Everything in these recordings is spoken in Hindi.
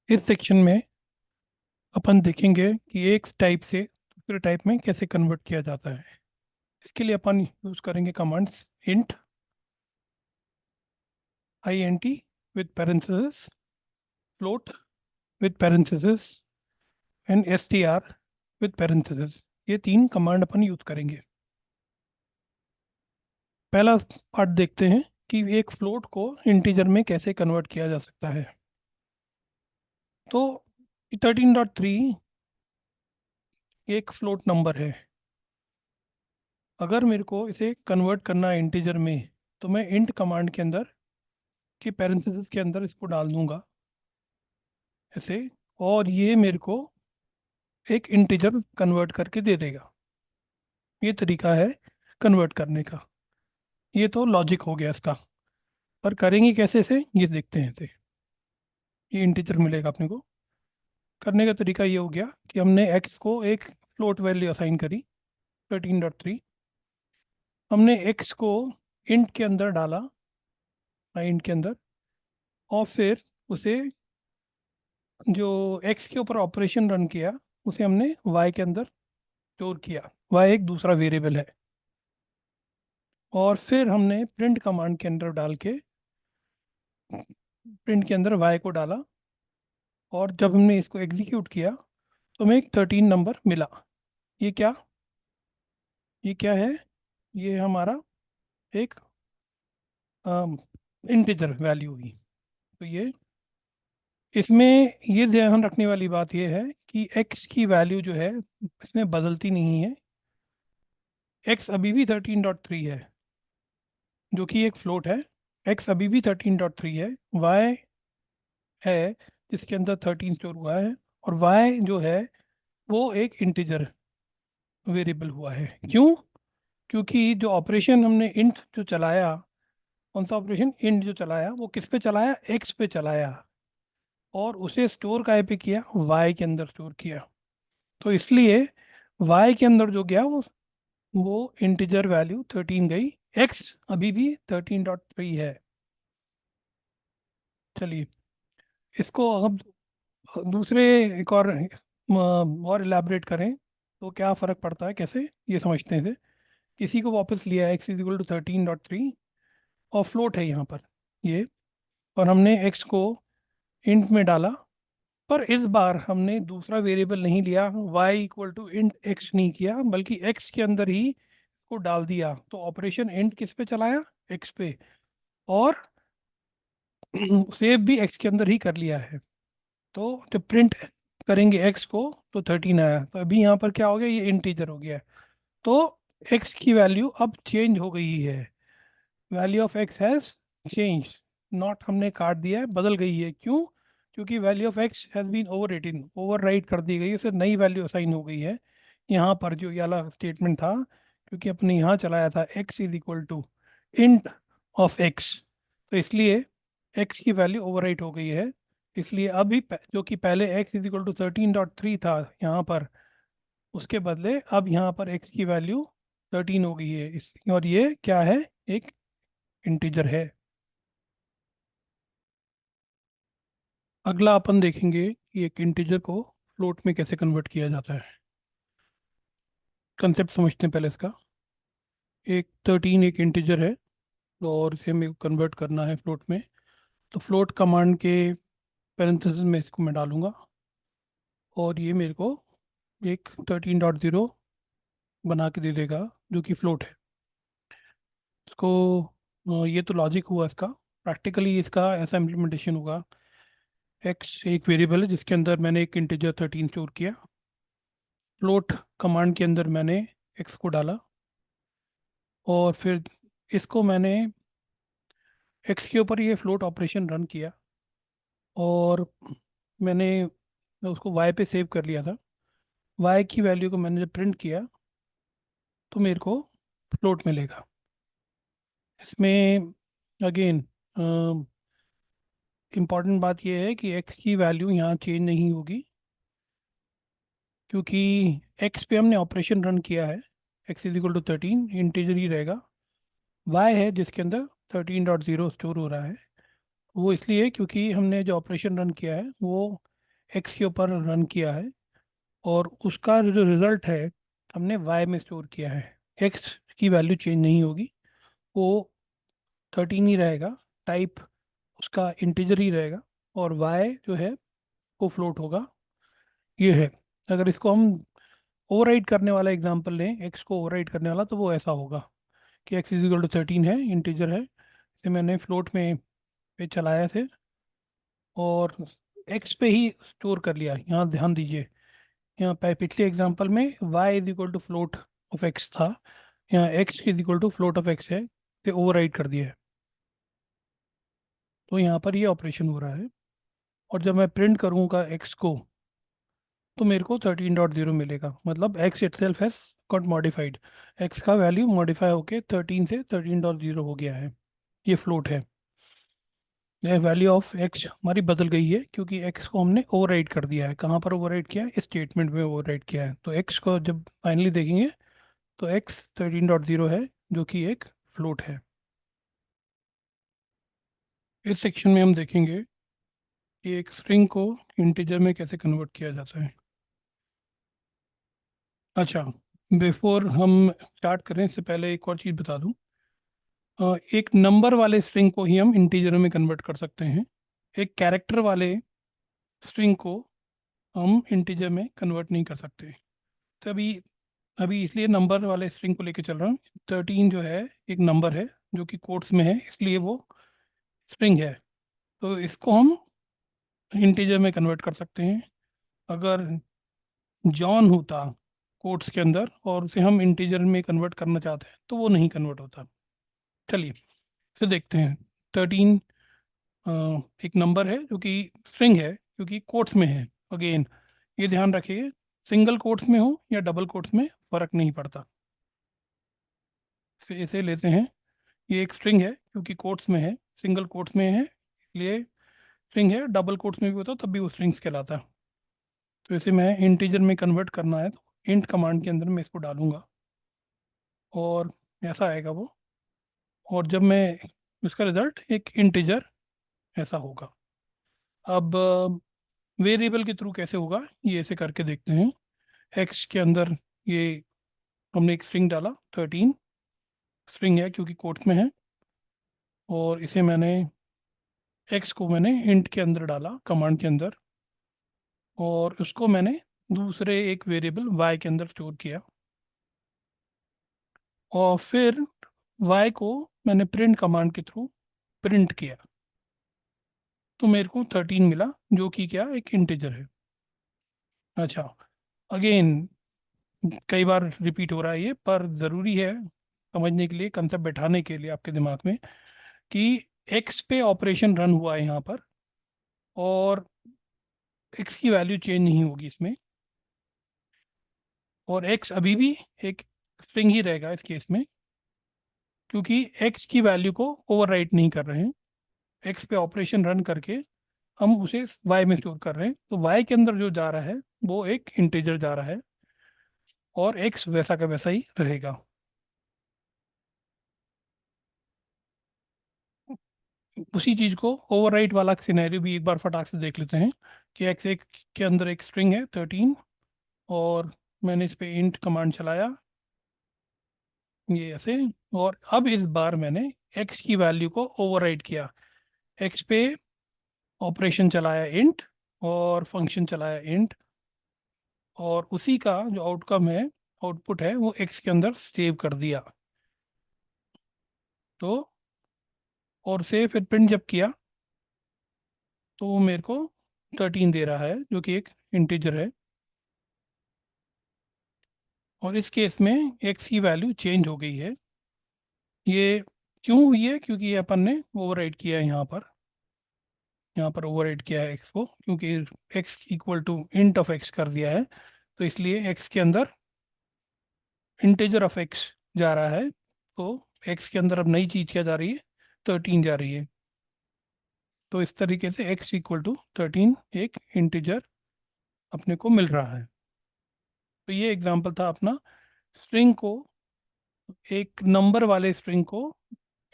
इस सेक्शन में अपन देखेंगे कि एक टाइप से दूसरे टाइप में कैसे कन्वर्ट किया जाता है। इसके लिए अपन यूज करेंगे commands int int with parenthesis, float with parenthesis and str with parenthesis। ये तीन कमांड अपन यूज करेंगे। पहला पार्ट देखते हैं कि एक फ्लोट को इंटीजर में कैसे कन्वर्ट किया जा सकता है। तो 13.3 एक फ्लोट नंबर है। अगर मेरे को इसे कन्वर्ट करना है इंटीजर में, तो मैं इंट कमांड के अंदर कि पैरेंथेसिस के अंदर इसको डाल दूंगा ऐसे, और ये मेरे को एक इंटीजर कन्वर्ट करके दे देगा। ये तरीका है कन्वर्ट करने का। ये तो लॉजिक हो गया इसका, पर करेंगे कैसे से ये देखते हैं इसे। ये इंटीजर मिलेगा अपने को। करने का तरीका ये हो गया कि हमने x को एक फ्लोट वैल्यू असाइन करी 13.3। हमने x को इंट के अंदर डाला, इंट के अंदर, और फिर उसे जो x के ऊपर ऑपरेशन रन किया उसे हमने y के अंदर स्टोर किया। y एक दूसरा वेरिएबल है। और फिर हमने प्रिंट कमांड के अंदर डाल के प्रिंट के अंदर y को डाला, और जब हमने इसको एग्जीक्यूट किया तो हमें एक 13 नंबर मिला। ये क्या ये क्या है? ये हमारा एक इंटीजर वैल्यू हुई। तो ये इसमें ये ध्यान रखने वाली बात ये है कि x की वैल्यू जो है इसमें बदलती नहीं है। x अभी भी 13.3 है, जो कि एक फ्लोट है। x अभी भी 13.3 है। y है जिसके अंदर 13 स्टोर हुआ है, और y जो है वो एक इंटीजर वेरिएबल हुआ है। क्यों? क्योंकि जो ऑपरेशन हमने इंट जो चलाया, कौन सा ऑपरेशन इंट जो चलाया, वो किस पे चलाया? x पे चलाया, और उसे स्टोर काय पे किया? y के अंदर स्टोर किया। तो इसलिए y के अंदर जो गया वो इंटीजर वैल्यू 13 गई। x अभी भी 13.3 है। चलिए, इसको अब दूसरे एक और इलेबरेट करें तो क्या फ़र्क पड़ता है, कैसे ये समझते हैं इसे। किसी को वापस लिया x इज इक्वल टू 13.3, और फ्लोट है यहाँ पर ये, और हमने x को इंट में डाला। पर इस बार हमने दूसरा वेरिएबल नहीं लिया, y equal to int x नहीं किया, बल्कि x के अंदर ही को डाल दिया। तो ऑपरेशन इंट किस पे चलाया? x पे, और सेव भी x के अंदर ही कर लिया है। तो जब प्रिंट करेंगे x को तो 13 आया। तो अभी यहाँ पर क्या हो गया? ये इंटीजर हो गया। तो x की वैल्यू अब चेंज हो गई है। Value of x has change, not हमने काट दिया है, बदल गई है। क्यों? क्योंकि value of x has been overwrite कर दी गई है, उसे नई वैल्यू असाइन हो गई है। यहाँ पर जो ये वाला स्टेटमेंट था, क्योंकि अपने यहाँ चलाया था x is equal to int of x, तो इसलिए x की वैल्यू ओवर राइट हो गई है। इसलिए अभी जो कि पहले x इज इक्वल टू 13.3 था यहाँ पर, उसके बदले अब यहाँ पर x की वैल्यू 13 हो गई है। और ये क्या है? एक इंटीजर है। अगला अपन देखेंगे कि एक इंटीजर को फ्लोट में कैसे कन्वर्ट किया जाता है। कंसेप्ट समझते हैं पहले इसका। एक 13 एक इंटीजर है, और इसे हमें कन्वर्ट करना है फ्लोट में। तो फ्लोट कमांड के पैरेंथेसिस में इसको मैं डालूंगा, और ये मेरे को एक 13.0 बना के दे देगा, जो कि फ्लोट है। इसको ये तो लॉजिक हुआ इसका। प्रैक्टिकली इसका ऐसा इम्प्लीमेंटेशन होगा। एक्स एक वेरिएबल है जिसके अंदर मैंने एक इंटीजर 13 स्टोर किया। फ्लोट कमांड के अंदर मैंने एक्स को डाला, और फिर इसको मैंने एक्स के ऊपर ये फ्लोट ऑपरेशन रन किया, और मैंने उसको वाई पे सेव कर लिया था। वाई की वैल्यू को मैंने जब प्रिंट किया तो मेरे को फ्लोट मिलेगा। इसमें अगेन इम्पॉर्टेंट बात यह है कि एक्स की वैल्यू यहाँ चेंज नहीं होगी, क्योंकि एक्स पे हमने ऑपरेशन रन किया है। X is equal to 13 integer ही रहेगा। वाई है जिसके अंदर 13.0 स्टोर हो रहा है, वो इसलिए क्योंकि हमने जो ऑपरेशन रन किया है वो एक्स के ऊपर रन किया है, और उसका जो रिजल्ट है हमने वाई में स्टोर किया है। एक्स की वैल्यू चेंज नहीं होगी, वो 13 ही रहेगा, टाइप उसका इंटीजर ही रहेगा, और वाई जो है वो फ्लोट होगा। ये है। अगर इसको हम ओवरराइड करने वाला एग्जांपल लें, एक्स को ओवरराइड करने वाला, तो वो ऐसा होगा कि एक्स इज इक्वल टू 13 है, इंटीजर है, इसे मैंने फ्लोट में पे चलाया थे, और एक्स पे ही स्टोर कर लिया। यहाँ ध्यान दीजिए, यहाँ पे पिछले एग्जांपल में y is equal to float of x था, यहाँ x is equal to float of x है, तो ओवरराइड कर दिया है। तो यहाँ पर ये ऑपरेशन हो रहा है, और जब मैं प्रिंट करूँगा x को, तो मेरे को 13.0 मिलेगा, मतलब x itself has got modified. x का वैल्यू मॉडिफाई होके 13 से 13.0 हो गया है। ये फ्लोट है। वैल्यू ऑफ x हमारी बदल गई है, क्योंकि x को हमने ओवरराइड कर दिया है। कहाँ पर ओवरराइड किया है? इस स्टेटमेंट में ओवरराइड किया है। तो x को जब फाइनली देखेंगे तो x 13.0 है, जो कि एक फ्लोट है। इस सेक्शन में हम देखेंगे कि एक स्ट्रिंग को इंटीजर में कैसे कन्वर्ट किया जाता है। अच्छा, बिफोर हम स्टार्ट करें इससे पहले एक और चीज़ बता दूं। एक नंबर वाले स्ट्रिंग को ही हम इंटीजर में कन्वर्ट कर सकते हैं। एक कैरेक्टर वाले स्ट्रिंग को हम इंटीजर में कन्वर्ट नहीं कर सकते। तो अभी अभी इसलिए नंबर वाले स्ट्रिंग को लेके चल रहा हूँ। 13 जो है एक नंबर है, जो कि कोट्स में है, इसलिए वो स्ट्रिंग है। तो इसको हम इंटीजर में कन्वर्ट कर सकते हैं। अगर जॉन होता कोट्स के अंदर और उसे हम इंटीजर में कन्वर्ट करना चाहते हैं, तो वो नहीं कन्वर्ट होता। चलिए इसे देखते हैं। 13 एक नंबर है जो कि स्ट्रिंग है, क्योंकि कोट्स में है। अगेन ये ध्यान रखिए, सिंगल कोट्स में हो या डबल कोट्स में फर्क नहीं पड़ता। इसे लेते हैं। ये एक स्ट्रिंग है, क्योंकि कोट्स में है, सिंगल कोट्स में है इसलिए स्ट्रिंग है। डबल कोट्स में भी होता तब भी वो स्ट्रिंग्स कहलाता है। तो इसे मैं इंटीजर में कन्वर्ट करना है, तो इंट कमांड के अंदर मैं इसको डालूंगा, और ऐसा आएगा वो। और जब मैं इसका रिजल्ट एक इंटीजर ऐसा होगा। अब वेरिएबल के थ्रू कैसे होगा, ये ऐसे करके देखते हैं। एक्स के अंदर ये हमने एक स्ट्रिंग डाला, 13 स्ट्रिंग है क्योंकि कोट्स में है, और इसे मैंने एक्स को मैंने इंट के अंदर डाला, कमांड के अंदर, और उसको मैंने दूसरे एक वेरिएबल वाई के अंदर स्टोर किया, और फिर वाई को मैंने प्रिंट कमांड के थ्रू प्रिंट किया, तो मेरे को 13 मिला, जो कि क्या एक इंटीजर है। अच्छा, अगेन कई बार रिपीट हो रहा है ये, पर ज़रूरी है समझने के लिए, कंसेप्ट बैठाने के लिए आपके दिमाग में, कि एक्स पे ऑपरेशन रन हुआ है यहाँ पर, और एक्स की वैल्यू चेंज नहीं होगी इसमें, और एक्स अभी भी एक स्ट्रिंग ही रहेगा इस केस में, क्योंकि एक्स की वैल्यू को ओवरराइट नहीं कर रहे हैं। एक्स पे ऑपरेशन रन करके हम उसे वाई में स्टोर कर रहे हैं, तो वाई के अंदर जो जा रहा है वो एक इंटीजर जा रहा है, और एक्स वैसा का वैसा ही रहेगा। उसी चीज को ओवरराइट वाला सिनेरियो भी एक बार फटाक से देख लेते हैं, कि एक्स एक के अंदर एक स्ट्रिंग है 13, और मैंने इस पे इंट कमांड चलाया, ये ऐसे, और अब इस बार मैंने एक्स की वैल्यू को ओवरराइट किया। एक्स पे ऑपरेशन चलाया इंट, और फंक्शन चलाया इंट, और उसी का जो आउटकम है, आउटपुट है, वो एक्स के अंदर सेव कर दिया। तो और से फिर प्रिंट जब किया, तो वो मेरे को 13 दे रहा है, जो कि एक इंटीजर है। और इस केस में एक्स की वैल्यू चेंज हो गई है। ये क्यों हुई है? क्योंकि ये अपन ने ओवरराइड किया है यहाँ पर ओवरराइड किया है एक्स को, क्योंकि x equal to int of x कर दिया है, तो इसलिए एक्स के अंदर इंटीजर ऑफ एक्स जा रहा है। तो एक्स के अंदर अब नई चीज क्या जा रही है? 13 जा रही है। तो इस तरीके से एक्स इक्वल टू 13 एक इंटीजर अपने को मिल रहा है। तो ये एग्जांपल था अपना, स्ट्रिंग को, एक नंबर वाले स्ट्रिंग को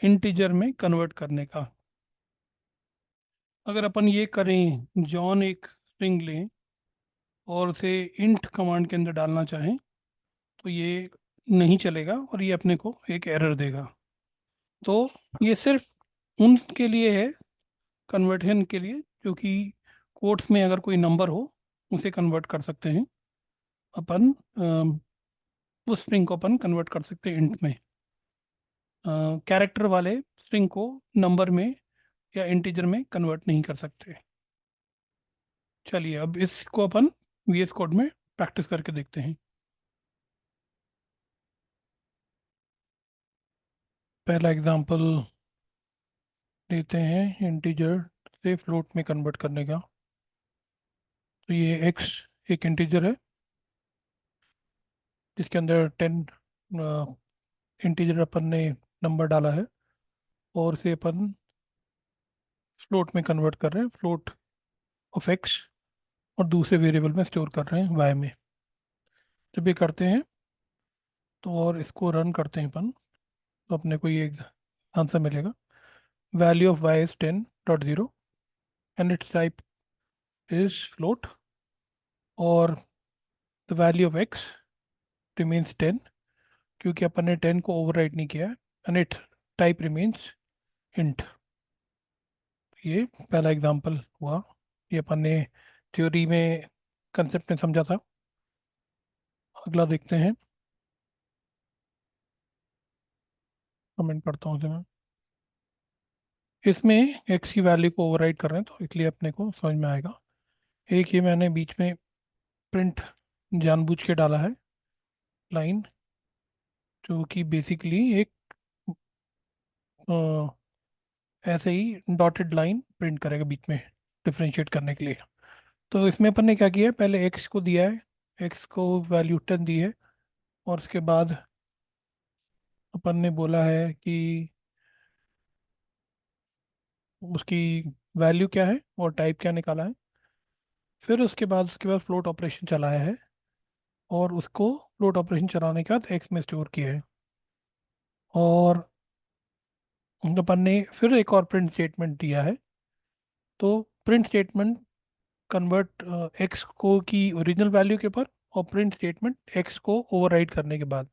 इंटीजर में कन्वर्ट करने का। अगर अपन ये करें, जॉन एक स्ट्रिंग लें और उसे इंट कमांड के अंदर डालना चाहें तो ये नहीं चलेगा और ये अपने को एक एरर देगा। तो ये सिर्फ उनके लिए है, कन्वर्जन के लिए, जो कि कोट्स में अगर कोई नंबर हो उसे कन्वर्ट कर सकते हैं अपन, उस स्ट्रिंग को अपन कन्वर्ट कर सकते हैं इंट में। कैरेक्टर वाले स्ट्रिंग को नंबर में या इंटीजर में कन्वर्ट नहीं कर सकते। चलिए अब इसको अपन VS कोड में प्रैक्टिस करके देखते हैं। पहला एग्जांपल लेते हैं इंटीजर से फ्लोट में कन्वर्ट करने का। तो ये x एक इंटीजर है जिसके अंदर 10 इंटीजर अपन ने नंबर डाला है और उसे अपन फ्लोट में कन्वर्ट कर रहे हैं, फ्लोट ऑफ x, और दूसरे वेरिएबल में स्टोर कर रहे हैं y में। जब ये करते हैं तो और इसको रन करते हैं अपन, तो अपने को ये आंसर मिलेगा, value of y is 10.0 and its type is float, और the value of x remains 10 क्योंकि अपन ने 10 को ओवरराइट नहीं किया है, and it type remains int. ये पहला एग्जांपल हुआ, ये अपन ने थ्योरी में कंसेप्ट में समझा था। अगला देखते हैं, कमेंट करता हूँ इसे मैं। इसमें x की वैल्यू को ओवरराइट कर रहे हैं तो इसलिए अपने को समझ में आएगा। एक ये मैंने बीच में प्रिंट जानबूझ के डाला है लाइन, जो कि बेसिकली एक ऐसे ही डॉटेड लाइन प्रिंट करेगा बीच में डिफरेंशिएट करने के लिए। तो इसमें अपन ने क्या किया है, पहले x को दिया है, x को वैल्यू 10 दी है, और उसके बाद अपन ने बोला है कि उसकी वैल्यू क्या है और टाइप क्या निकाला है। फिर उसके बाद फ्लोट ऑपरेशन चलाया है और उसको फ्लोट ऑपरेशन चलाने के बाद एक्स में स्टोर किया है। और अपन ने फिर एक और प्रिंट स्टेटमेंट दिया है। तो प्रिंट स्टेटमेंट कन्वर्ट एक्स को की ओरिजिनल वैल्यू के ऊपर, और प्रिंट स्टेटमेंट एक्स को ओवरराइड करने के बाद।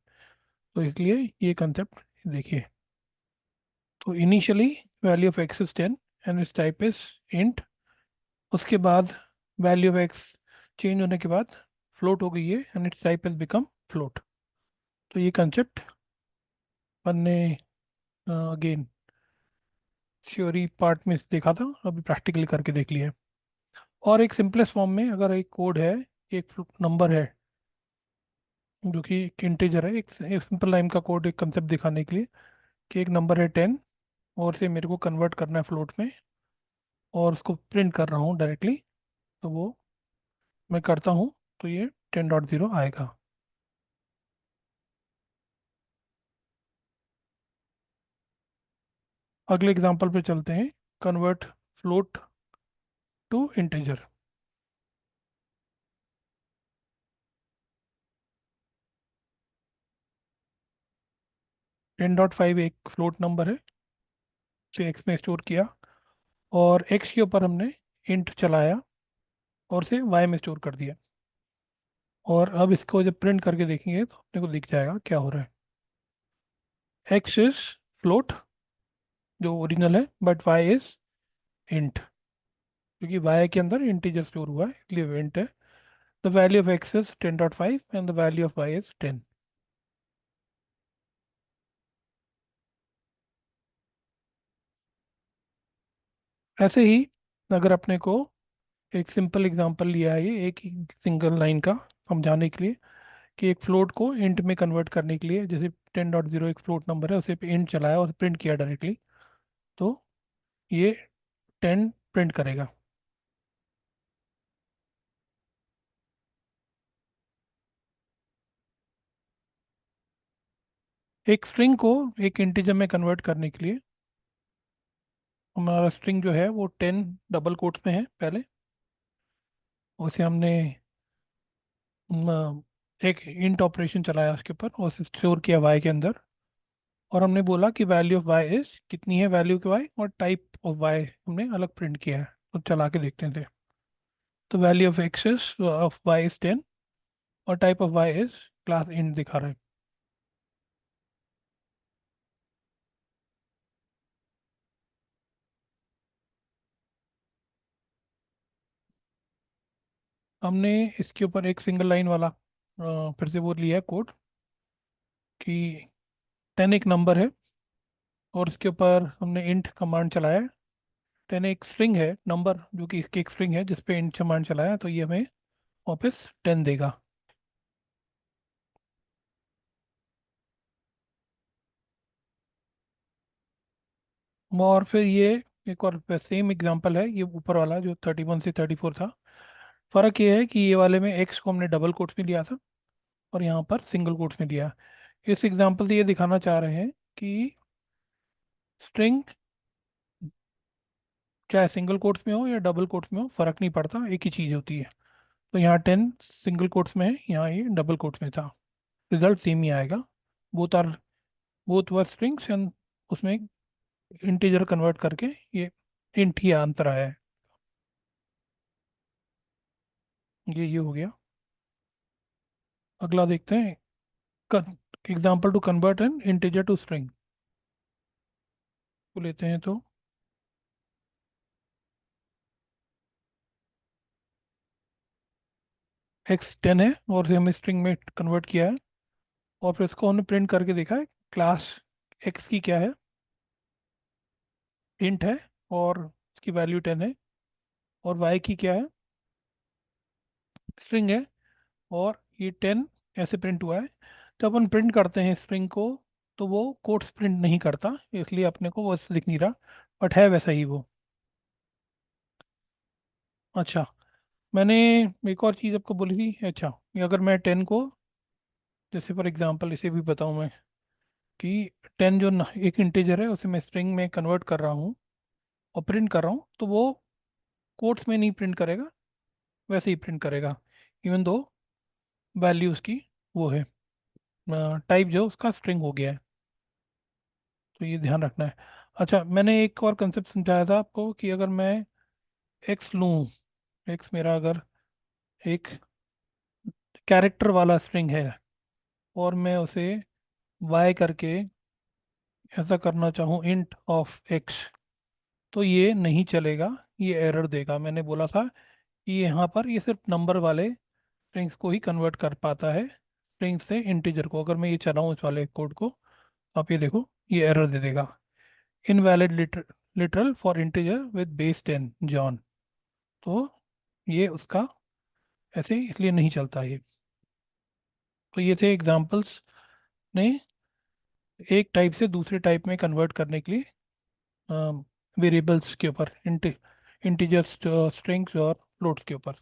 तो इसलिए ये कंसेप्ट देखिए। तो initially value of x is 10 and its type is int. उसके बाद वैल्यू ऑफ एक्स चेंज होने के बाद फ्लोट हो गई है and its type has become float. तो ये कंसेप्ट अपन ने अगेन थ्योरी पार्ट में देखा था, अभी प्रैक्टिकली करके देख लिया है। और एक सिंपलेस्ट फॉर्म में अगर एक कोड है, एक नंबर है जो कि एक इंटीजर है, एक सिंपल लाइन का कोड, एक कंसेप्ट दिखाने के लिए कि एक नंबर है 10 और से मेरे को कन्वर्ट करना है फ्लोट में, और उसको प्रिंट कर रहा हूँ डायरेक्टली, तो वो मैं करता हूँ तो ये 10.0 आएगा। अगले एग्जांपल पे चलते हैं, कन्वर्ट फ्लोट टू इंटीजर। 10.5 एक फ्लोट नंबर है, उसे एक्स में स्टोर किया, और एक्स के ऊपर हमने इंट चलाया और उसे वाई में स्टोर कर दिया। और अब इसको जब प्रिंट करके देखेंगे तो अपने को दिख जाएगा क्या हो रहा है। एक्स इज फ्लोट जो ओरिजिनल है, बट वाई इज इंट, क्योंकि वाई के अंदर इंटीजर स्टोर हुआ है इसलिए वो इंट है। The value of x is 10.5 and the value of y is 10। ऐसे ही अगर अपने को एक सिंपल एग्जांपल लिया है, ये एक सिंगल लाइन का समझाने के लिए, कि एक फ्लोट को इंट में कन्वर्ट करने के लिए, जैसे 10.0 एक फ्लोट नंबर है, उसे पे इंट चलाया और प्रिंट किया डायरेक्टली, तो ये 10 प्रिंट करेगा। एक स्ट्रिंग को एक इंटीजर में कन्वर्ट करने के लिए हमारा स्ट्रिंग जो है वो 10 डबल कोट्स में है पहले, उसे हमने एक इंट ऑपरेशन चलाया उसके ऊपर और उसे स्टोर किया वाई के अंदर, और हमने बोला कि वैल्यू ऑफ वाई इज कितनी है, वैल्यू की वाई, और टाइप ऑफ वाई हमने अलग प्रिंट किया है। तो चला के देखते हैं। तो value of x of y is 10 और type of y is class int दिखा रहा है। हमने इसके ऊपर एक सिंगल लाइन वाला फिर से वो लिया है कोड कि 10 एक नंबर है और उसके ऊपर हमने इंट कमांड चलाया है। 10 एक स्ट्रिंग है नंबर जो कि इसकी एक स्ट्रिंग है जिस पे इंट कमांड चलाया तो ये हमें वापस 10 देगा। और फिर ये एक और सेम एग्जांपल है ये ऊपर वाला जो 31 से 34 था। फ़र्क ये है कि ये वाले में एक्स को हमने डबल कोट्स में लिया था और यहाँ पर सिंगल कोट्स में लिया। इस एग्जांपल से ये दिखाना चाह रहे हैं कि स्ट्रिंग चाहे सिंगल कोट्स में हो या डबल कोट्स में हो फर्क नहीं पड़ता, एक ही चीज़ होती है। तो यहाँ 10 सिंगल कोट्स में है, यहाँ ये डबल कोट्स में था, रिजल्ट सेम ही आएगा। Both are both were strings and उसमें इंटीजर कन्वर्ट करके ये इंट ही आंसर आया है। ये हो गया। अगला देखते हैं example to convert an integer to string को लेते हैं। तो एक्स 10 है और उसे हमने स्ट्रिंग में कन्वर्ट किया है और फिर इसको हमने प्रिंट करके देखा है क्लास एक्स की क्या है, इंट है और उसकी वैल्यू 10 है। और वाई की क्या है, स्ट्रिंग है और ये 10 ऐसे प्रिंट हुआ है। तो अपन प्रिंट करते हैं स्ट्रिंग को तो वो कोट्स प्रिंट नहीं करता, इसलिए अपने को वो ऐसे दिख नहीं रहा, बट है वैसा ही वो। अच्छा, मैंने एक और चीज़ आपको बोली थी। अच्छा, ये अगर मैं 10 को जैसे फॉर एग्जांपल इसे भी बताऊं मैं कि 10 जो एक इंटीजर है उसे मैं स्ट्रिंग में कन्वर्ट कर रहा हूँ और प्रिंट कर रहा हूँ तो वो कोट्स में नहीं प्रिंट करेगा, वैसे ही प्रिंट करेगा इवन दो वैल्यू उसकी वो है, टाइप जो उसका स्ट्रिंग हो गया है। तो ये ध्यान रखना है। अच्छा, मैंने एक और कंसेप्ट समझाया था आपको कि अगर मैं एक्स लूँ, एक्स मेरा अगर एक कैरेक्टर वाला स्ट्रिंग है और मैं उसे वाई करके ऐसा करना चाहूँ इंट ऑफ एक्स, तो ये नहीं चलेगा, ये एरर देगा। मैंने बोला था कि यहाँ पर ये सिर्फ नंबर वाले स्ट्रिंग्स को ही कन्वर्ट कर पाता है, स्ट्रिंग से इंटीजर को। अगर मैं ये चलाऊँ इस वाले कोड को, आप ये देखो ये एरर दे देगा, invalid literal for integer with base 10 John. तो ये उसका ऐसे इसलिए नहीं चलता ये। तो ये थे एग्जांपल्स ने एक टाइप से दूसरे टाइप में कन्वर्ट करने के लिए वेरिएबल्स के ऊपर, इंटीजर्स, स्ट्रिंग्स और फ्लोट्स के ऊपर।